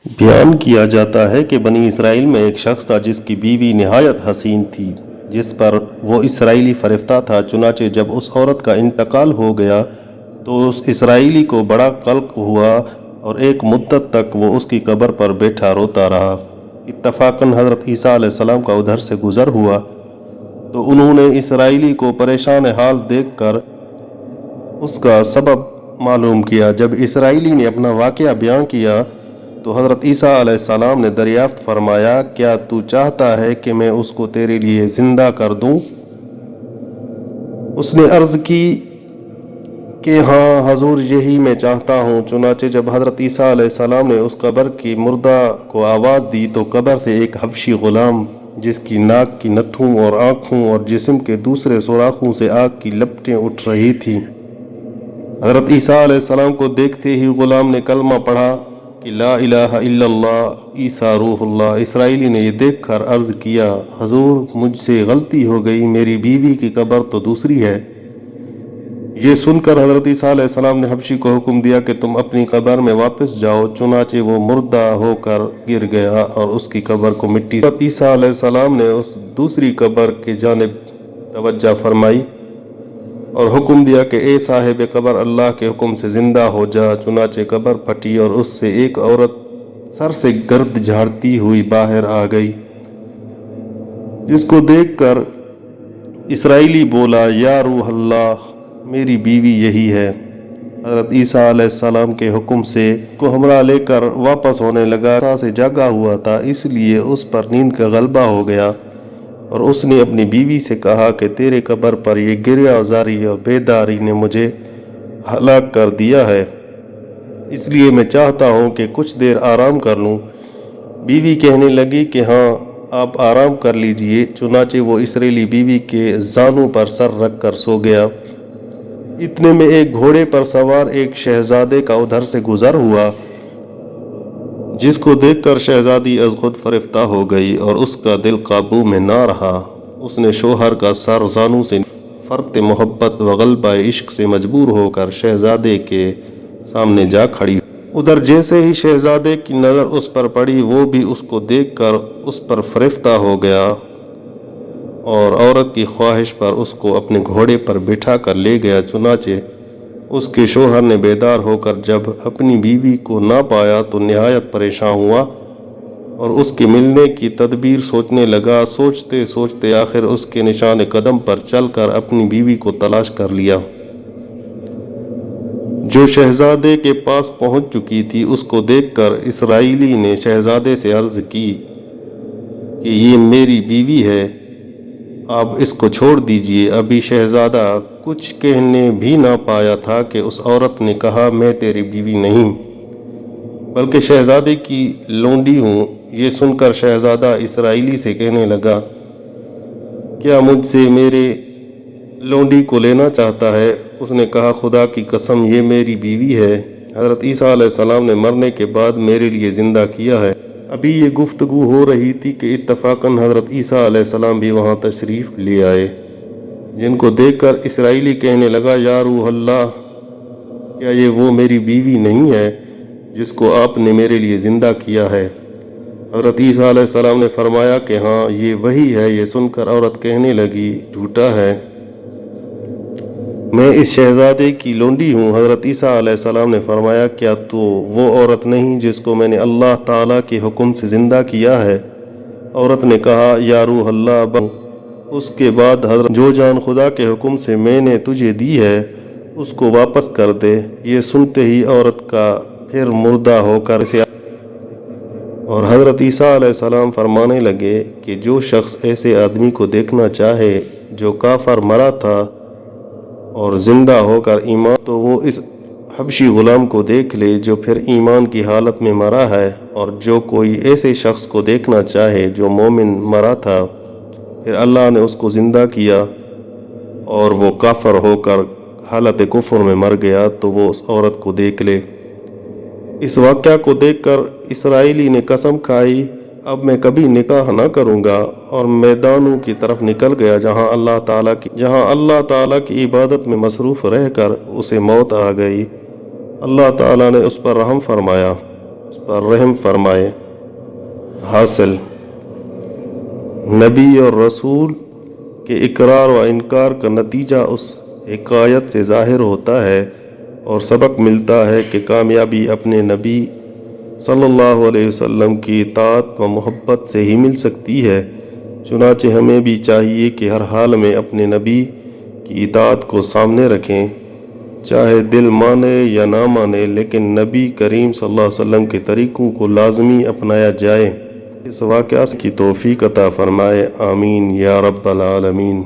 بیان کیا جاتا ہے کہ بنی اسرائیل میں ایک شخص تھا جس کی بیوی نہایت حسین تھی، جس پر وہ اسرائیلی فریفتہ تھا۔ چنانچہ جب اس عورت کا انتقال ہو گیا تو اس اسرائیلی کو بڑا قلق ہوا اور ایک مدت تک وہ اس کی قبر پر بیٹھا روتا رہا۔ اتفاقاً حضرت عیسیٰ علیہ السلام کا ادھر سے گزر ہوا تو انہوں نے اسرائیلی کو پریشان حال دیکھ کر اس کا سبب معلوم کیا۔ جب اسرائیلی نے اپنا واقعہ بیان کیا تو حضرت عیسیٰ علیہ السلام نے دریافت فرمایا، کیا تو چاہتا ہے کہ میں اس کو تیرے لیے زندہ کر دوں؟ اس نے عرض کی کہ ہاں حضور، یہی میں چاہتا ہوں۔ چنانچہ جب حضرت عیسیٰ علیہ السلام نے اس قبر کی مردہ کو آواز دی تو قبر سے ایک حبشی غلام، جس کی ناک کی نتھوں اور آنکھوں اور جسم کے دوسرے سوراخوں سے آگ کی لپٹیں اٹھ رہی تھیں، حضرت عیسیٰ علیہ السلام کو دیکھتے ہی غلام نے کلمہ پڑھا کہ لا الہ الا اللہ عیسیٰ روح اللہ۔ اسرائیلی نے یہ دیکھ کر عرض کیا، حضور مجھ سے غلطی ہو گئی، میری بیوی کی قبر تو دوسری ہے۔ یہ سن کر حضرت عیسیٰ علیہ السلام نے حبشی کو حکم دیا کہ تم اپنی قبر میں واپس جاؤ۔ چنانچہ وہ مردہ ہو کر گر گیا اور اس کی قبر کو مٹی سے حضرت عیسیٰ علیہ السلام نے اس دوسری قبر کی جانب توجہ فرمائی اور حکم دیا کہ اے صاحب قبر، اللہ کے حکم سے زندہ ہو جا۔ چنانچہ قبر پھٹی اور اس سے ایک عورت سر سے گرد جھاڑتی ہوئی باہر آ گئی، جس کو دیکھ کر اسرائیلی بولا، یا روح اللہ، میری بیوی یہی ہے۔ حضرت عیسیٰ علیہ السلام کے حکم سے کو ہمراہ لے کر واپس ہونے لگا۔ سے جاگا ہوا تھا، اس لیے اس پر نیند کا غلبہ ہو گیا اور اس نے اپنی بیوی سے کہا کہ تیرے قبر پر یہ گریہ زاری اور بیداری نے مجھے ہلاک کر دیا ہے، اس لیے میں چاہتا ہوں کہ کچھ دیر آرام کر لوں۔ بیوی کہنے لگی کہ ہاں، آپ آرام کر لیجئے۔ چنانچہ وہ اسرائیلی بیوی کے زانوں پر سر رکھ کر سو گیا۔ اتنے میں ایک گھوڑے پر سوار ایک شہزادے کا ادھر سے گزر ہوا، جس کو دیکھ کر شہزادی از خود فریفتہ ہو گئی اور اس کا دل قابو میں نہ رہا۔ اس نے شوہر کا سر زانوں سے فرط محبت و غلبہ عشق سے مجبور ہو کر شہزادے کے سامنے جا کھڑی۔ ادھر جیسے ہی شہزادے کی نظر اس پر پڑی، وہ بھی اس کو دیکھ کر اس پر فریفتہ ہو گیا اور عورت کی خواہش پر اس کو اپنے گھوڑے پر بٹھا کر لے گیا۔ چنانچہ اس کے شوہر نے بیدار ہو کر جب اپنی بیوی کو نہ پایا تو نہایت پریشان ہوا اور اس کے ملنے کی تدبیر سوچنے لگا۔ سوچتے سوچتے آخر اس کے نشان قدم پر چل کر اپنی بیوی کو تلاش کر لیا، جو شہزادے کے پاس پہنچ چکی تھی۔ اس کو دیکھ کر اسرائیلی نے شہزادے سے عرض کی کہ یہ میری بیوی ہے، آپ اس کو چھوڑ دیجئے۔ ابھی شہزادہ کچھ کہنے بھی نہ پایا تھا کہ اس عورت نے کہا، میں تیری بیوی نہیں بلکہ شہزادے کی لونڈی ہوں۔ یہ سن کر شہزادہ اسرائیلی سے کہنے لگا، کیا مجھ سے میرے لونڈی کو لینا چاہتا ہے؟ اس نے کہا، خدا کی قسم، یہ میری بیوی ہے، حضرت عیسیٰ علیہ السلام نے مرنے کے بعد میرے لیے زندہ کیا ہے۔ ابھی یہ گفتگو ہو رہی تھی کہ اتفاقاً حضرت عیسیٰ علیہ السلام بھی وہاں تشریف لے آئے، جن کو دیکھ کر اسرائیلی کہنے لگا، یا روح اللہ، کیا یہ وہ میری بیوی نہیں ہے جس کو آپ نے میرے لیے زندہ کیا ہے؟ حضرت عیسیٰ علیہ السلام نے فرمایا کہ ہاں، یہ وہی ہے۔ یہ سن کر عورت کہنے لگی، جھوٹا ہے، میں اس شہزادے کی لونڈی ہوں۔ حضرت عیسیٰ علیہ السلام نے فرمایا، کیا تو وہ عورت نہیں جس کو میں نے اللہ تعالیٰ کے حکم سے زندہ کیا ہے؟ عورت نے کہا، یا روح اللہ، اس کے بعد حضرت، جو جان خدا کے حکم سے میں نے تجھے دی ہے اس کو واپس کر دے۔ یہ سنتے ہی عورت کا پھر مردہ ہو کر اسے اور حضرت عیسیٰ علیہ السلام فرمانے لگے کہ جو شخص ایسے آدمی کو دیکھنا چاہے جو کافر مرا تھا اور زندہ ہو کر ایمان، تو وہ اس حبشی غلام کو دیکھ لے جو پھر ایمان کی حالت میں مرا ہے، اور جو کوئی ایسے شخص کو دیکھنا چاہے جو مومن مرا تھا پھر اللہ نے اس کو زندہ کیا اور وہ کافر ہو کر حالت کفر میں مر گیا، تو وہ اس عورت کو دیکھ لے۔ اس واقعہ کو دیکھ کر اسرائیلی نے قسم کھائی، اب میں کبھی نکاح نہ کروں گا، اور میدانوں کی طرف نکل گیا جہاں اللہ تعالیٰ کی عبادت میں مصروف رہ کر اسے موت آ گئی۔ اللہ تعالیٰ نے اس پر رحم فرمایا، اس پر رحم فرمائے۔ حاصل، نبی اور رسول کے اقرار و انکار کا نتیجہ اس حکایت سے ظاہر ہوتا ہے اور سبق ملتا ہے کہ کامیابی اپنے نبی صلی اللہ علیہ وسلم کی اطاعت و محبت سے ہی مل سکتی ہے۔ چنانچہ ہمیں بھی چاہیے کہ ہر حال میں اپنے نبی کی اطاعت کو سامنے رکھیں، چاہے دل مانے یا نہ مانے، لیکن نبی کریم صلی اللہ علیہ وسلم کے طریقوں کو لازمی اپنایا جائے۔ اس واقعہ کی توفیق عطا فرمائے، آمین یا رب العالمین۔